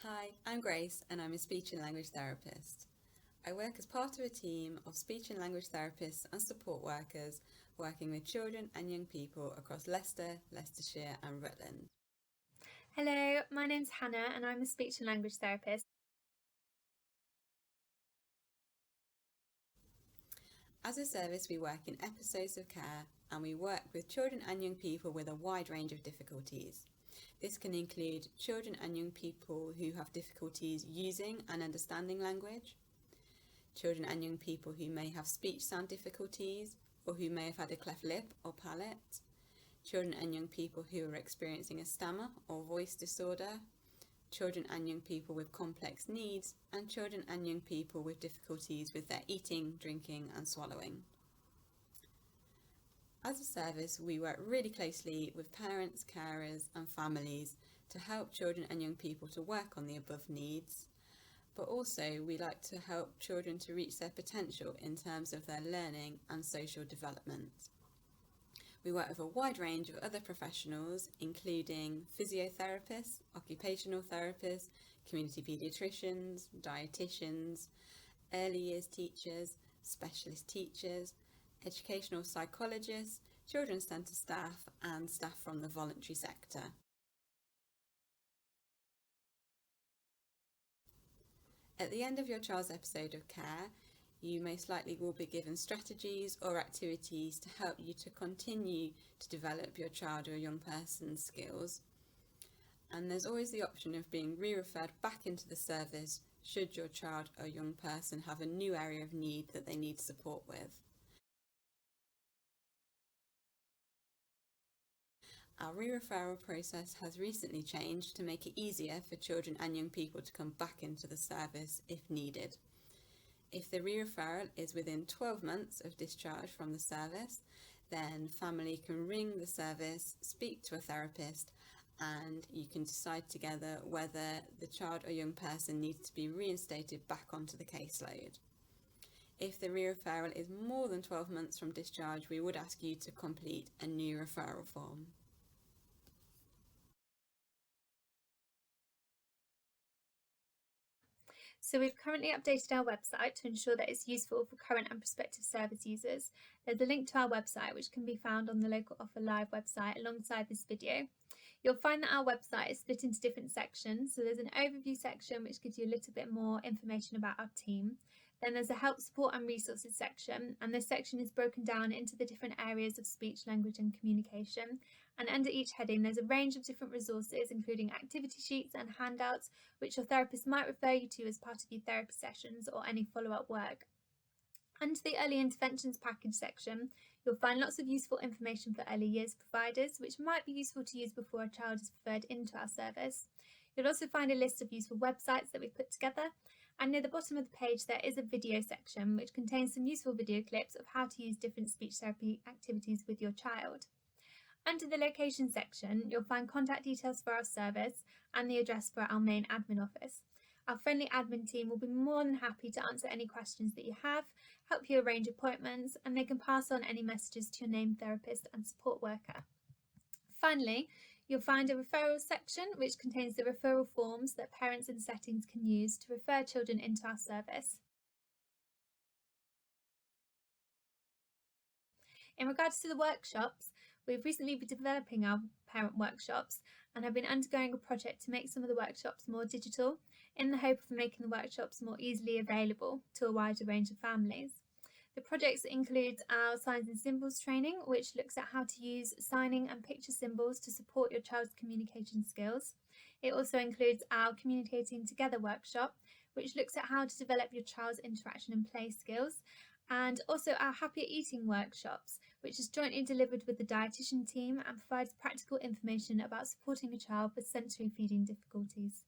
Hi, I'm Grace and I'm a speech and language therapist. I work as part of a team of speech and language therapists and support workers working with children and young people across Leicester, Leicestershire and Rutland. Hello, my name's Hannah and I'm a speech and language therapist. As a service, we work in episodes of care and we work with children and young people with a wide range of difficulties. This can include children and young people who have difficulties using and understanding language, children and young people who may have speech sound difficulties or who may have had a cleft lip or palate, children and young people who are experiencing a stammer or voice disorder, children and young people with complex needs, and children and young people with difficulties with their eating, drinking and swallowing. As a service, we work really closely with parents, carers and families to help children and young people to work on the above needs, but also we like to help children to reach their potential in terms of their learning and social development. We work with a wide range of other professionals, including physiotherapists, occupational therapists, community paediatricians, dietitians, early years teachers, specialist teachers, educational psychologists, children's centre staff and staff from the voluntary sector. At the end of your child's episode of care, you most likely will be given strategies or activities to help you to continue to develop your child or young person's skills. And there's always the option of being re-referred back into the service should your child or young person have a new area of need that they need support with. Our re-referral process has recently changed to make it easier for children and young people to come back into the service if needed. If the re-referral is within 12 months of discharge from the service, then family can ring the service, speak to a therapist, and you can decide together whether the child or young person needs to be reinstated back onto the caseload. If the re-referral is more than 12 months from discharge, we would ask you to complete a new referral form. So we've currently updated our website to ensure that it's useful for current and prospective service users. There's a link to our website which can be found on the Local Offer Live website alongside this video. You'll find that our website is split into different sections. So there's an overview section which gives you a little bit more information about our team. Then there's a help, support and resources section, and this section is broken down into the different areas of speech, language and communication. And under each heading there's a range of different resources, including activity sheets and handouts, which your therapist might refer you to as part of your therapy sessions or any follow-up work. Under the early interventions package section, you'll find lots of useful information for early years providers, which might be useful to use before a child is referred into our service. You'll also find a list of useful websites that we've put together, and near the bottom of the page there is a video section which contains some useful video clips of how to use different speech therapy activities with your child. Under the location section, you'll find contact details for our service and the address for our main admin office. Our friendly admin team will be more than happy to answer any questions that you have, help you arrange appointments, and they can pass on any messages to your named therapist and support worker. Finally, you'll find a referral section which contains the referral forms that parents in settings can use to refer children into our service. In regards to the workshops, we've recently been developing our parent workshops and have been undergoing a project to make some of the workshops more digital in the hope of making the workshops more easily available to a wider range of families. The projects include our signs and symbols training, which looks at how to use signing and picture symbols to support your child's communication skills. It also includes our Communicating Together workshop, which looks at how to develop your child's interaction and play skills, and also our Happier Eating workshops, which is jointly delivered with the dietitian team and provides practical information about supporting a child with sensory feeding difficulties.